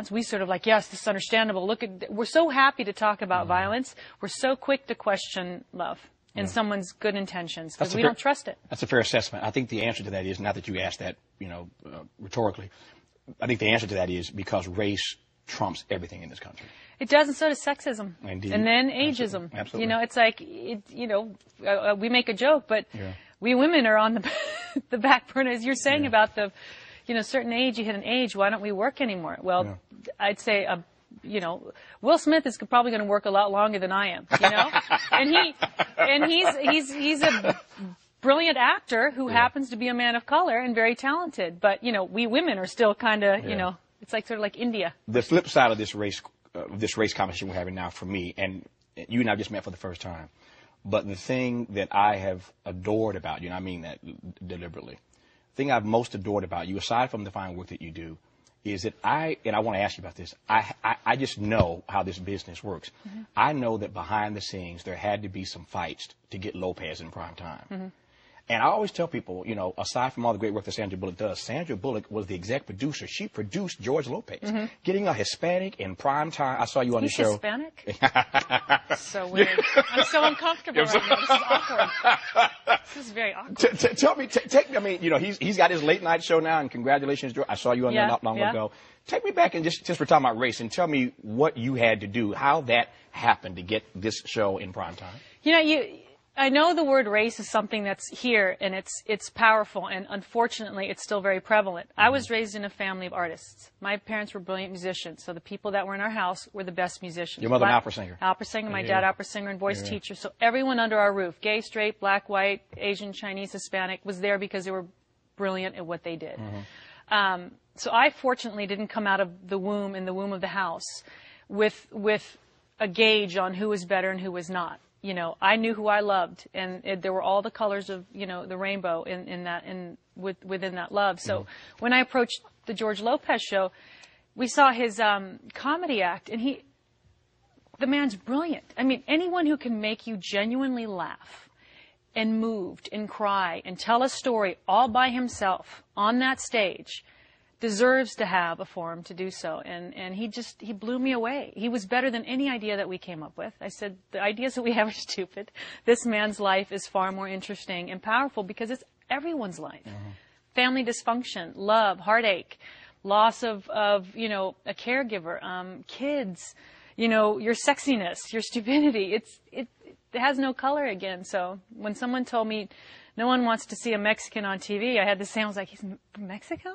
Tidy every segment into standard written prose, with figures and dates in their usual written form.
we sort of like, yes, this is understandable. We're so happy to talk about violence. We're so quick to question love and someone's good intentions because we don't trust it. That's a fair assessment. I think the answer to that is, not that you asked that, rhetorically, I think the answer to that is because race trumps everything in this country. It does, and so does sexism. Indeed. And then ageism. Absolutely. It's like, we make a joke, but we women are on the back burner, as you're saying about the, certain age, you hit an age, why don't we work anymore? Well, I'd say, Will Smith is probably going to work a lot longer than I am, and he's a brilliant actor who happens to be a man of color and very talented. But, we women are still kind of, it's like sort of like India. The flip side of this race conversation we're having now for me, and you and I just met for the first time, but the thing that I have adored about you, and I mean that deliberately, the thing I've most adored about you, aside from the fine work that you do, is that I want to ask you about this, I just know how this business works. I know that behind the scenes there had to be some fights to get Lopez in prime time. And I always tell people, aside from all the great work that Sandra Bullock does, Sandra Bullock was the exec producer. She produced George Lopez. Getting a Hispanic in prime time. I saw you on the show. He's Hispanic? So weird. I'm so uncomfortable right now. This is awkward. This is very awkward. Tell me, take me, he's got his late night show now, and congratulations, George. I saw you on there not long ago. Take me back and just we're talking about race, and tell me what you had to do, how that happened to get this show in prime time. I know the word race is something that's here, and it's powerful, and unfortunately, it's still very prevalent. I was raised in a family of artists. My parents were brilliant musicians, so the people that were in our house were the best musicians. Your mother an opera singer? Opera singer, my dad opera singer and voice teacher. So everyone under our roof, gay, straight, black, white, Asian, Chinese, Hispanic, was there because they were brilliant at what they did. So I fortunately didn't come out of the womb, in the womb of the house, with a gauge on who was better and who was not. I knew who I loved, and there were all the colors of, the rainbow within that love. So when I approached the George Lopez show, we saw his comedy act, and the man's brilliant. I mean, anyone who can make you genuinely laugh and moved and cry and tell a story all by himself on that stage deserves to have a forum to do so. And he blew me away. He was better than any idea that we came up with. I said, the ideas that we have are stupid. This man's life is far more interesting and powerful because it's everyone's life. Family dysfunction, love, heartache, loss of a caregiver, kids, your sexiness, your stupidity. It has no color again. So when someone told me no one wants to see a Mexican on TV, I had to say, I was like, he's from Mexico?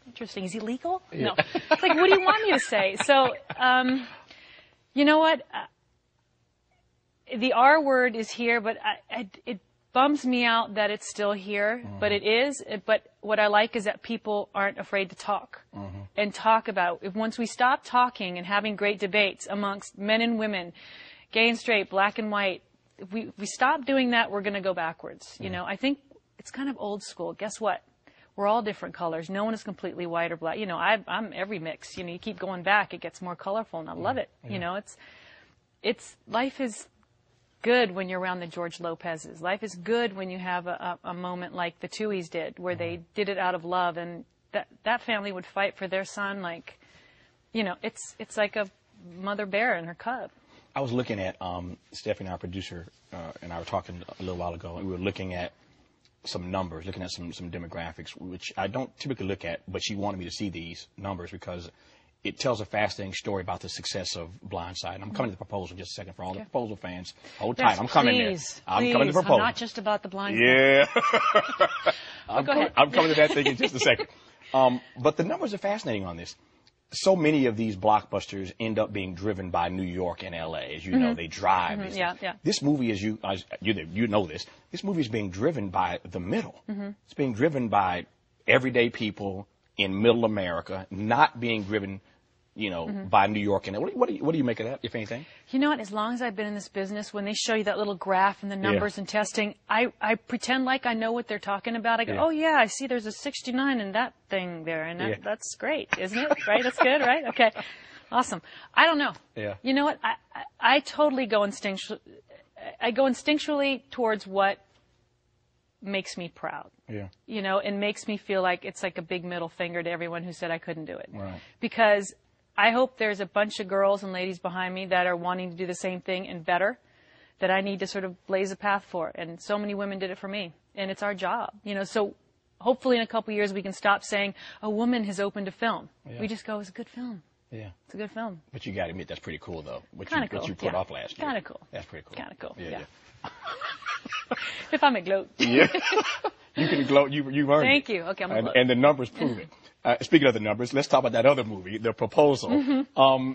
Interesting. Is he legal? No. It's like, what do you want me to say? So, you know what? The R word is here, but it bums me out that it's still here, but it is. But what I like is that people aren't afraid to talk and talk about. Once we stop talking and having great debates amongst men and women, gay and straight, black and white, if we stop doing that, we're going to go backwards. I think it's kind of old school. Guess what? We're all different colors. No one is completely white or black. I'm every mix. You keep going back, it gets more colorful, and I love it. It's life is good when you're around the George Lopez's. Life is good when you have a moment like the Tuohys did, where they did it out of love, and that family would fight for their son. Like, it's like a mother bear and her cub. I was looking at Stephanie, our producer, and I were talking a little while ago, and we were looking at some numbers, looking at some demographics, which I don't typically look at, but she wanted me to see these numbers because it tells a fascinating story about the success of Blindside. And I'm coming to the proposal in just a second for all the proposal fans. Hold tight. I'm coming there. I'm coming to the proposal. I'm not just about the Blindside. Yeah. Go ahead. I'm coming to that thing in just a second. But the numbers are fascinating on this. So many of these blockbusters end up being driven by New York and L.A. As you know, they drive. This movie, as you know this movie is being driven by the middle. It's being driven by everyday people in middle America, not being driven, by New York. And what do you make of that, if anything? You know what? As long as I've been in this business, when they show you that little graph and the numbers and testing, I pretend like I know what they're talking about. I go, oh yeah, I see there's a 69 in that thing there, and that's great, isn't it? Right? That's good, right? Okay, awesome. I don't know. Yeah. You know what? I totally go instinctually. I go instinctually towards what makes me proud. Yeah. You know, and makes me feel like it's like a big middle finger to everyone who said I couldn't do it. Right. Because I hope there's a bunch of girls and ladies behind me that are wanting to do the same thing and better, that I need to sort of blaze a path for. And so many women did it for me. And it's our job. You know, so hopefully in a couple of years we can stop saying a woman has opened a film. Yeah. We just go, it's a good film. Yeah. It's a good film. But you got to admit, that's pretty cool, though. What Cool. you put off last year. Kind of cool. That's pretty cool. Kind of cool. Yeah. If I may gloat. Yeah. You can gloat. You earned Thank it. you. Okay, I'm going to gloat. And the numbers prove it. Speaking of the numbers, let's talk about that other movie, The Proposal. Mm-hmm.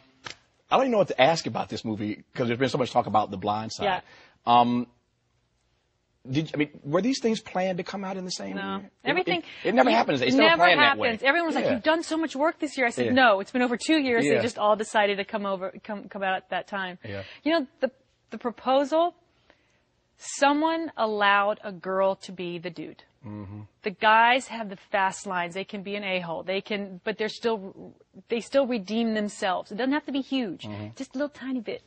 I don't even know what to ask about this movie because there's been so much talk about The Blind Side. Yeah. Were these things planned to come out in the same No. year? Everything. It never happens. It's never planned that way. Everyone's like, you've done so much work this year. I said, Yeah. no, it's been over 2 years. Yeah. They just all decided to come out at that time. Yeah. You know, the Proposal, someone allowed a girl to be the dude. Mm-hmm. The guys have the fast lines. They can be an a-hole. But they still redeem themselves. It doesn't have to be huge. Mm-hmm. Just a little tiny bit.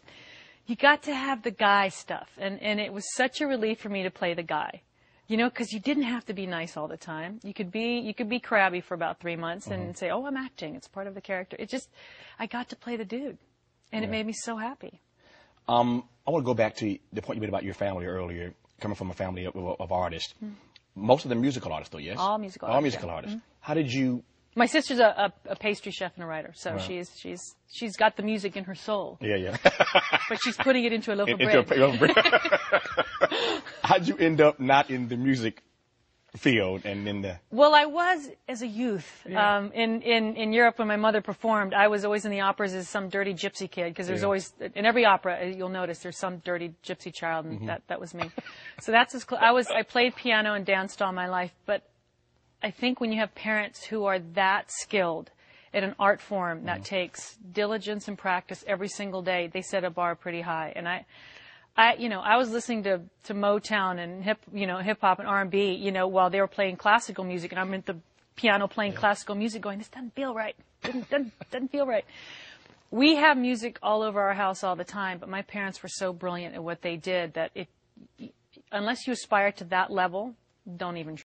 You got to have the guy stuff. And it was such a relief for me to play the guy. You know, because you didn't have to be nice all the time. You could be crabby for about 3 months and say, oh, I'm acting. It's part of the character. I got to play the dude. And it made me so happy. I want to go back to the point you made about your family earlier, coming from a family of artists. Mm-hmm. Most of them musical artists, though, yes? All musical artists. All musical artists. Mm-hmm. How did you... My sister's a pastry chef and a writer, so she's got the music in her soul. Yeah. But she's putting it into a loaf of bread. Into a loaf of bread. How'd you end up not in the music field and in the... Well, I was as a youth. Yeah. In Europe, when my mother performed, I was always in the operas as some dirty gypsy kid, because there's always, in every opera, you'll notice there's some dirty gypsy child, and that was me. So that's as close. I played piano and danced all my life, but I think when you have parents who are that skilled at an art form that takes diligence and practice every single day, they set a bar pretty high. And I was listening to Motown and hip hop and R&B, while they were playing classical music, and I'm at the piano playing classical music, going, this doesn't feel right. Doesn't feel right. We have music all over our house all the time, but my parents were so brilliant at what they did that unless you aspire to that level, don't even try.